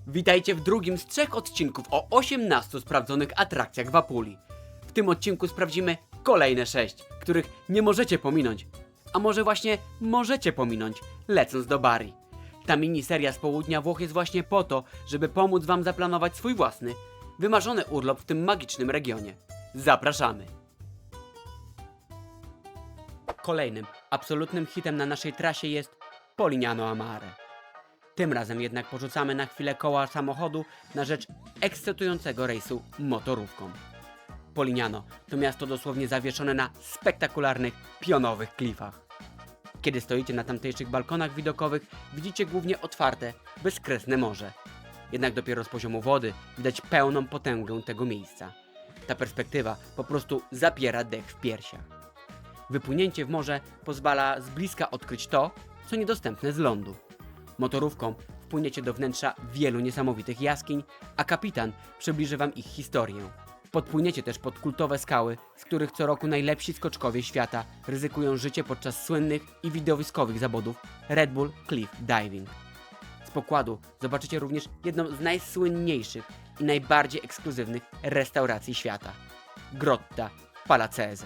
Witajcie w drugim z 3 odcinków o 18 sprawdzonych atrakcjach w Apulii. W tym odcinku sprawdzimy kolejne 6, których nie możecie pominąć. A może właśnie możecie pominąć, lecąc do Bari. Ta miniseria z południa Włoch jest właśnie po to, żeby pomóc wam zaplanować swój własny, wymarzony urlop w tym magicznym regionie. Zapraszamy! Kolejnym, absolutnym hitem na naszej trasie jest Polignano a Mare. Tym razem jednak porzucamy na chwilę koła samochodu na rzecz ekscytującego rejsu motorówką. Polignano to miasto dosłownie zawieszone na spektakularnych, pionowych klifach. Kiedy stoicie na tamtejszych balkonach widokowych, widzicie głównie otwarte, bezkresne morze. Jednak dopiero z poziomu wody widać pełną potęgę tego miejsca. Ta perspektywa po prostu zapiera dech w piersiach. Wypłynięcie w morze pozwala z bliska odkryć to, co niedostępne z lądu. Motorówką wpłyniecie do wnętrza wielu niesamowitych jaskiń, a kapitan przybliży wam ich historię. Podpłyniecie też pod kultowe skały, z których co roku najlepsi skoczkowie świata ryzykują życie podczas słynnych i widowiskowych zawodów Red Bull Cliff Diving. Z pokładu zobaczycie również jedną z najsłynniejszych i najbardziej ekskluzywnych restauracji świata – Grotta Palazzese,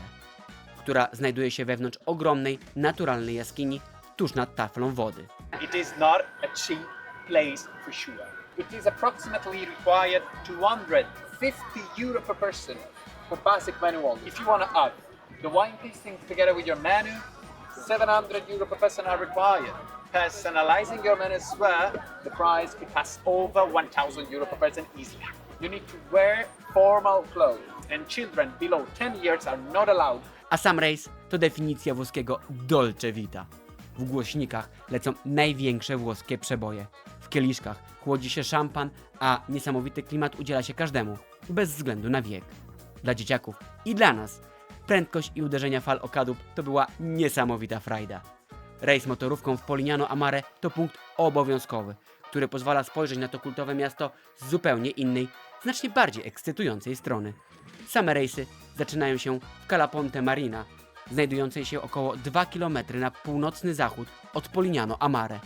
która znajduje się wewnątrz ogromnej, naturalnej jaskini tuż nad taflą wody. It is not a cheap place for sure. It is approximately required €250 per person for basic menu only. If you want to add the wine tasting together with your menu, €700 per person are required. Personalizing your menu as well, the price it has over €1,000 per person easily. You need to wear formal clothes and children below 10 years are not allowed. A sam rejs to definicja włoskiego dolce vita. W głośnikach lecą największe włoskie przeboje. W kieliszkach chłodzi się szampan, a niesamowity klimat udziela się każdemu, bez względu na wiek. Dla dzieciaków i dla nas prędkość i uderzenia fal o kadłub to była niesamowita frajda. Rejs motorówką w Polignano a Mare to punkt obowiązkowy, który pozwala spojrzeć na to kultowe miasto z zupełnie innej, znacznie bardziej ekscytującej strony. Same rejsy zaczynają się w Cala Ponte Marina, znajdującej się około 2 km na północny zachód od Polignano a Mare.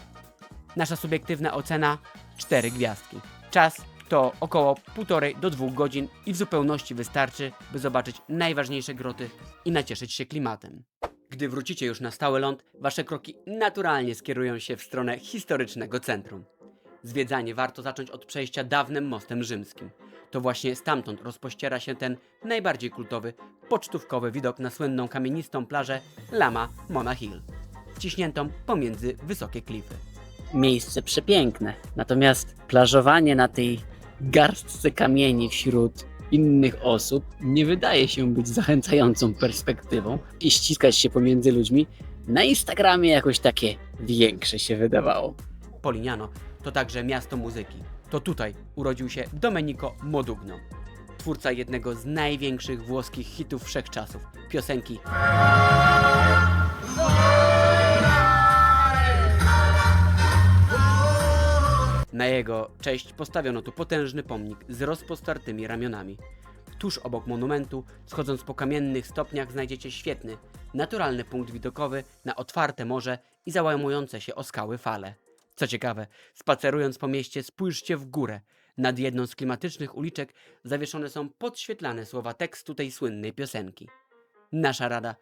Nasza subiektywna ocena 4 gwiazdki. Czas to około 1,5 do 2 godzin i w zupełności wystarczy, by zobaczyć najważniejsze groty i nacieszyć się klimatem. Gdy wrócicie już na stały ląd, wasze kroki naturalnie skierują się w stronę historycznego centrum. Zwiedzanie warto zacząć od przejścia dawnym mostem rzymskim. To właśnie stamtąd rozpościera się ten najbardziej kultowy, pocztówkowy widok na słynną kamienistą plażę Lama Mona Hill, wciśniętą pomiędzy wysokie klify. Miejsce przepiękne, natomiast plażowanie na tej garstce kamieni wśród innych osób nie wydaje się być zachęcającą perspektywą i ściskać się pomiędzy ludźmi na Instagramie jakoś takie większe się wydawało. Polignano to także miasto muzyki. To tutaj urodził się Domenico Modugno, twórca jednego z największych włoskich hitów wszechczasów, piosenki Na jego cześć postawiono tu potężny pomnik z rozpostartymi ramionami. Tuż obok monumentu, schodząc po kamiennych stopniach, znajdziecie świetny, naturalny punkt widokowy na otwarte morze i załamujące się o skały fale. Co ciekawe, spacerując po mieście, spójrzcie w górę. Nad jedną z klimatycznych uliczek zawieszone są podświetlane słowa tekstu tej słynnej piosenki. Nasza rada: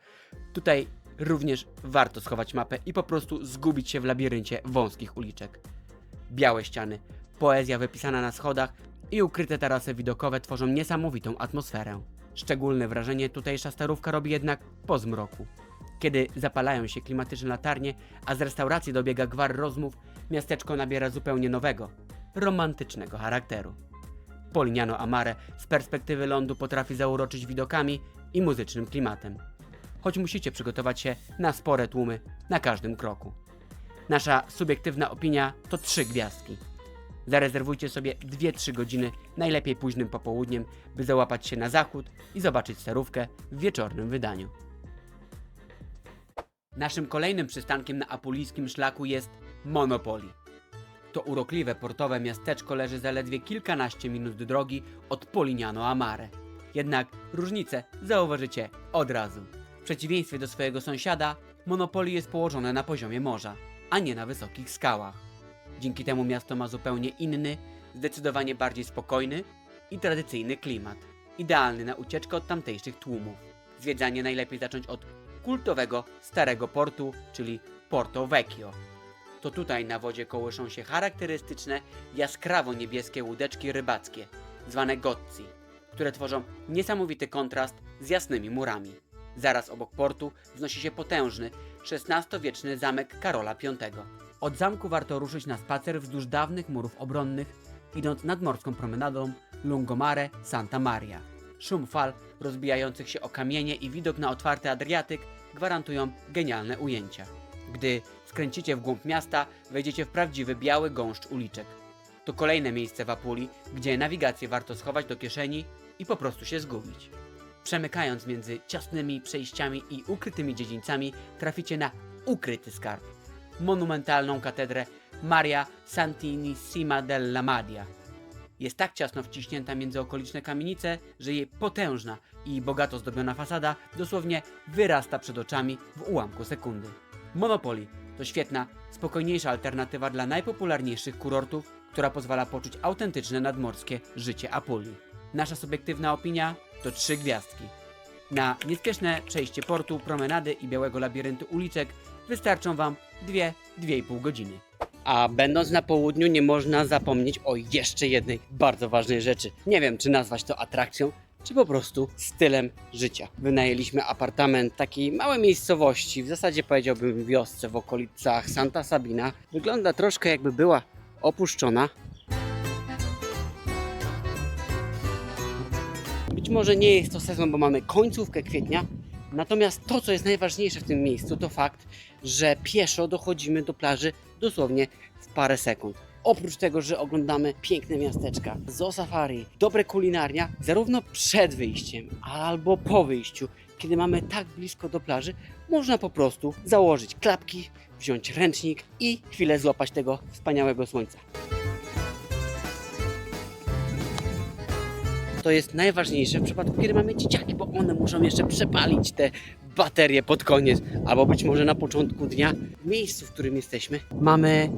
tutaj również warto schować mapę i po prostu zgubić się w labiryncie wąskich uliczek. Białe ściany, poezja wypisana na schodach i ukryte tarasy widokowe tworzą niesamowitą atmosferę. Szczególne wrażenie tutejsza starówka robi jednak po zmroku. Kiedy zapalają się klimatyczne latarnie, a z restauracji dobiega gwar rozmów, miasteczko nabiera zupełnie nowego, romantycznego charakteru. Polignano a Mare z perspektywy lądu potrafi zauroczyć widokami i muzycznym klimatem. Choć musicie przygotować się na spore tłumy na każdym kroku. Nasza subiektywna opinia to 3 gwiazdki. Zarezerwujcie sobie 2-3 godziny, najlepiej późnym popołudniem, by załapać się na zachód i zobaczyć starówkę w wieczornym wydaniu. Naszym kolejnym przystankiem na apulijskim szlaku jest Monopoli. To urokliwe portowe miasteczko leży zaledwie kilkanaście minut drogi od Polignano a Mare. Jednak różnicę zauważycie od razu. W przeciwieństwie do swojego sąsiada, Monopoli jest położone na poziomie morza, a nie na wysokich skałach. Dzięki temu miasto ma zupełnie inny, zdecydowanie bardziej spokojny i tradycyjny klimat. Idealny na ucieczkę od tamtejszych tłumów. Zwiedzanie najlepiej zacząć od kultowego Starego Portu, czyli Porto Vecchio. To tutaj na wodzie kołyszą się charakterystyczne, jaskrawo niebieskie łódeczki rybackie, zwane gozzi, które tworzą niesamowity kontrast z jasnymi murami. Zaraz obok portu wznosi się potężny, XVI-wieczny zamek Karola V. Od zamku warto ruszyć na spacer wzdłuż dawnych murów obronnych, idąc nadmorską promenadą Lungomare Santa Maria. Szum fal rozbijających się o kamienie i widok na otwarty Adriatyk gwarantują genialne ujęcia. Gdy skręcicie w głąb miasta, wejdziecie w prawdziwy biały gąszcz uliczek. To kolejne miejsce w Apulii, gdzie nawigację warto schować do kieszeni i po prostu się zgubić. Przemykając między ciasnymi przejściami i ukrytymi dziedzińcami, traficie na ukryty skarb. Monumentalną katedrę Maria Santinissima della Madia. Jest tak ciasno wciśnięta między okoliczne kamienice, że jej potężna i bogato zdobiona fasada dosłownie wyrasta przed oczami w ułamku sekundy. Monopoly to świetna, spokojniejsza alternatywa dla najpopularniejszych kurortów, która pozwala poczuć autentyczne nadmorskie życie Apulii. Nasza subiektywna opinia to 3 gwiazdki. Na niespieszne przejście portu, promenady i białego labiryntu uliczek wystarczą Wam 2–2,5 godziny. A będąc na południu nie można zapomnieć o jeszcze jednej bardzo ważnej rzeczy. Nie wiem, czy nazwać to atrakcją, czy po prostu stylem życia. Wynajęliśmy apartament w takiej małej miejscowości, w zasadzie powiedziałbym wiosce w okolicach Santa Sabina. Wygląda troszkę jakby była opuszczona. Być może nie jest to sezon, bo mamy końcówkę kwietnia, natomiast to, co jest najważniejsze w tym miejscu, to fakt, że pieszo dochodzimy do plaży dosłownie w parę sekund. Oprócz tego, że oglądamy piękne miasteczka, zoo safari, dobre kulinaria, zarówno przed wyjściem albo po wyjściu, kiedy mamy tak blisko do plaży, można po prostu założyć klapki, wziąć ręcznik i chwilę złapać tego wspaniałego słońca. To jest najważniejsze w przypadku, kiedy mamy dzieciaki, bo one muszą jeszcze przepalić te baterie pod koniec, albo być może na początku dnia. W miejscu, w którym jesteśmy, mamy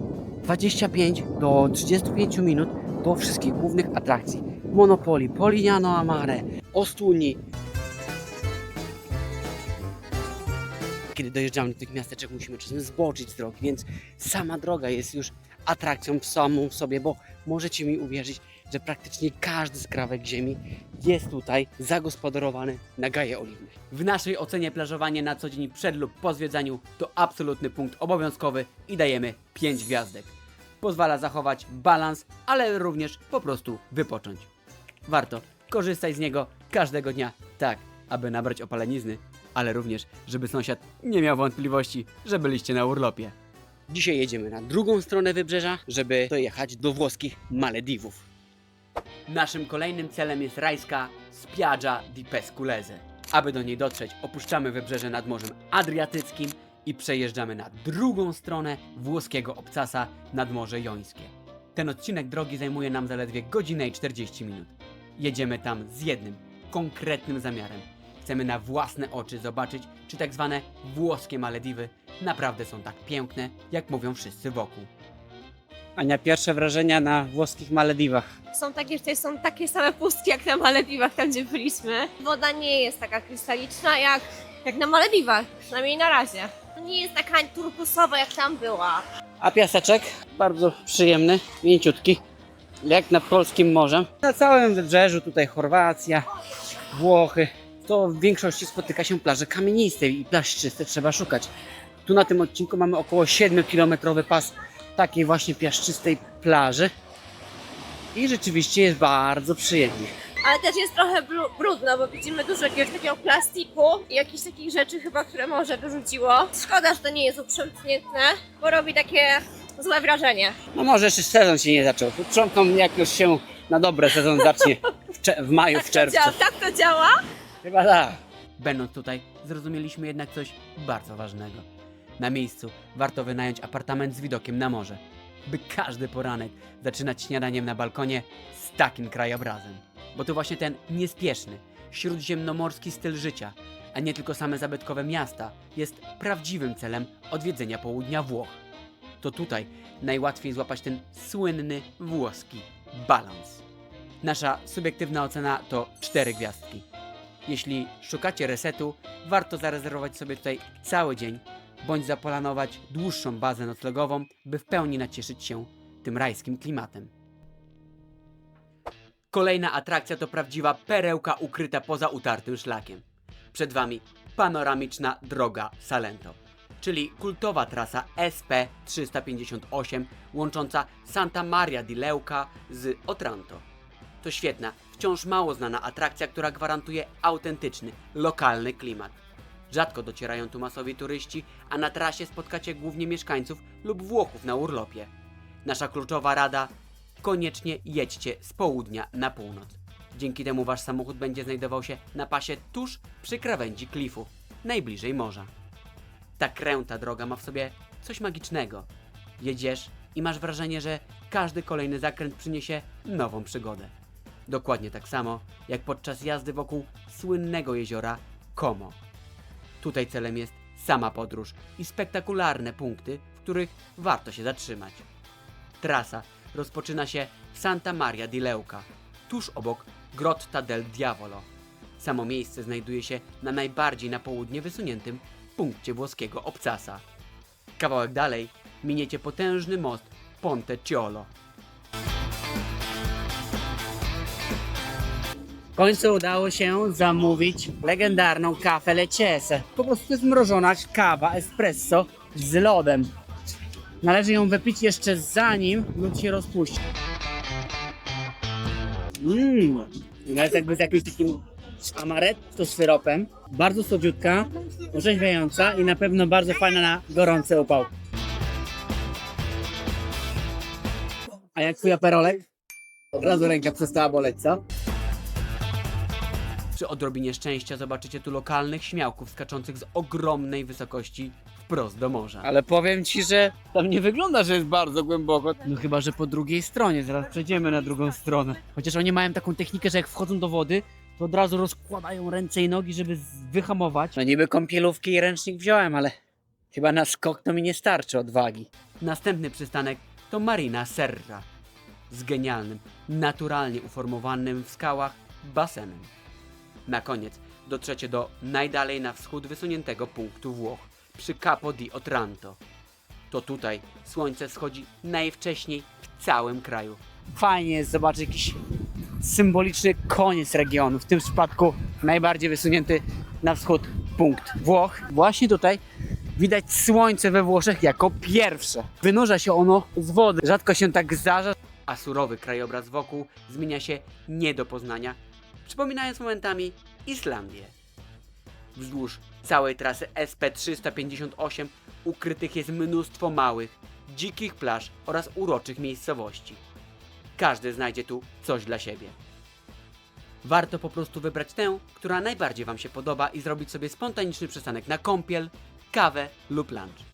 25 do 35 minut do wszystkich głównych atrakcji. Monopoly, Polignano a Mare, Ostuni. Kiedy dojeżdżamy do tych miasteczek, musimy czasem zboczyć z drogi, więc sama droga jest już atrakcją samą w sobie, bo możecie mi uwierzyć, że praktycznie każdy skrawek ziemi jest tutaj zagospodarowany na gaje oliwne. W naszej ocenie plażowanie na co dzień przed lub po zwiedzaniu to absolutny punkt obowiązkowy i dajemy 5 gwiazdek. Pozwala zachować balans, ale również po prostu wypocząć. Warto korzystać z niego każdego dnia, tak aby nabrać opalenizny, ale również żeby sąsiad nie miał wątpliwości, że byliście na urlopie. Dzisiaj jedziemy na drugą stronę wybrzeża, żeby dojechać do włoskich Malediwów. Naszym kolejnym celem jest rajska Spiaggia di Pesculese. Aby do niej dotrzeć, opuszczamy wybrzeże nad Morzem Adriatyckim i przejeżdżamy na drugą stronę włoskiego obcasa nad Morze Jońskie. Ten odcinek drogi zajmuje nam zaledwie godzinę i 40 minut. Jedziemy tam z jednym, konkretnym zamiarem. Chcemy na własne oczy zobaczyć, czy tak zwane włoskie Malediwy naprawdę są tak piękne, jak mówią wszyscy wokół. Ania, pierwsze wrażenia na włoskich Malediwach. Są takie, że tutaj są takie same pustki jak na Malediwach, tam gdzie byliśmy. Woda nie jest taka krystaliczna jak na Malediwach, przynajmniej na razie. Nie jest taka turkusowa jak tam była. A piaseczek? Bardzo przyjemny, mięciutki, jak nad polskim morzem. Na całym wybrzeżu, tutaj Chorwacja, Włochy, to w większości spotyka się plaże kamieniste i piaszczyste trzeba szukać. Tu na tym odcinku mamy około 7-kilometrowy pas takiej właśnie piaszczystej plaży i rzeczywiście jest bardzo przyjemnie. Ale też jest trochę brudno, bo widzimy dużo jakiegoś takiego plastiku i jakichś takich rzeczy chyba, które morze wyrzuciło. Szkoda, że to nie jest uprzątnięte, bo robi takie złe wrażenie. No może jeszcze sezon się nie zaczął. Tu trząkną jak już się na dobre sezon zacznie w maju, w czerwcu. Tak to działa? Chyba tak. Będąc tutaj, zrozumieliśmy jednak coś bardzo ważnego. Na miejscu warto wynająć apartament z widokiem na morze, by każdy poranek zaczynać śniadaniem na balkonie z takim krajobrazem. Bo to właśnie ten niespieszny, śródziemnomorski styl życia, a nie tylko same zabytkowe miasta, jest prawdziwym celem odwiedzenia południa Włoch. To tutaj najłatwiej złapać ten słynny włoski balans. Nasza subiektywna ocena to 4 gwiazdki. Jeśli szukacie resetu, warto zarezerwować sobie tutaj cały dzień, bądź zaplanować dłuższą bazę noclegową, by w pełni nacieszyć się tym rajskim klimatem. Kolejna atrakcja to prawdziwa perełka ukryta poza utartym szlakiem. Przed Wami panoramiczna droga Salento, czyli kultowa trasa SP358 łącząca Santa Maria di Leuca z Otranto. To świetna, wciąż mało znana atrakcja, która gwarantuje autentyczny, lokalny klimat. Rzadko docierają tu masowi turyści, a na trasie spotkacie głównie mieszkańców lub Włochów na urlopie. Nasza kluczowa rada: koniecznie jedźcie z południa na północ. Dzięki temu wasz samochód będzie znajdował się na pasie tuż przy krawędzi klifu, najbliżej morza. Ta kręta droga ma w sobie coś magicznego. Jedziesz i masz wrażenie, że każdy kolejny zakręt przyniesie nową przygodę. Dokładnie tak samo jak podczas jazdy wokół słynnego jeziora Como. Tutaj celem jest sama podróż i spektakularne punkty, w których warto się zatrzymać. Trasa rozpoczyna się w Santa Maria di Leuca, tuż obok Grotta del Diavolo. Samo miejsce znajduje się na najbardziej na południe wysuniętym punkcie włoskiego Obcasa. Kawałek dalej miniecie potężny most Ponte Ciolo. W końcu udało się zamówić legendarną kawę Lecese. Po prostu zmrożona kawa espresso z lodem. Należy ją wypić jeszcze zanim lód się rozpuści. To jest jakby z jakimś takim amaretto syropem. Bardzo słodziutka, orzeźwiająca i na pewno bardzo fajna na gorący upał. A jak twój aperolek? Od razu ręka przestała boleć, co? Przy odrobinie szczęścia zobaczycie tu lokalnych śmiałków skaczących z ogromnej wysokości wprost do morza. Ale powiem ci, że tam nie wygląda, że jest bardzo głęboko. No chyba, że po drugiej stronie, zaraz przejdziemy na drugą stronę. Chociaż oni mają taką technikę, że jak wchodzą do wody, to od razu rozkładają ręce i nogi, żeby wyhamować. No niby kąpielówki i ręcznik wziąłem, ale chyba na skok to mi nie starczy odwagi. Następny przystanek to Marina Serra z genialnym, naturalnie uformowanym w skałach basenem. Na koniec dotrzecie do najdalej na wschód wysuniętego punktu Włoch, przy Capo di Otranto. To tutaj słońce wschodzi najwcześniej w całym kraju. Fajnie jest zobaczyć jakiś symboliczny koniec regionu, w tym przypadku najbardziej wysunięty na wschód punkt Włoch. Właśnie tutaj widać słońce we Włoszech jako pierwsze. Wynurza się ono z wody, rzadko się tak zdarza. A surowy krajobraz wokół zmienia się nie do poznania, przypominając momentami Islandię. Wzdłuż całej trasy SP358 ukrytych jest mnóstwo małych, dzikich plaż oraz uroczych miejscowości. Każdy znajdzie tu coś dla siebie. Warto po prostu wybrać tę, która najbardziej Wam się podoba i zrobić sobie spontaniczny przystanek na kąpiel, kawę lub lunch.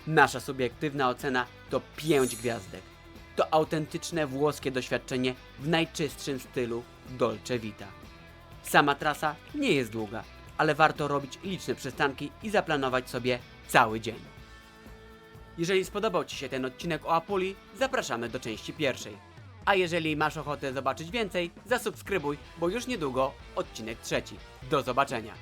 Nasza subiektywna ocena to 5 gwiazdek. To autentyczne włoskie doświadczenie w najczystszym stylu Dolce Vita. Sama trasa nie jest długa, ale warto robić liczne przystanki i zaplanować sobie cały dzień. Jeżeli spodobał Ci się ten odcinek o Apulii, zapraszamy do części pierwszej. A jeżeli masz ochotę zobaczyć więcej, zasubskrybuj, bo już niedługo odcinek 3. Do zobaczenia!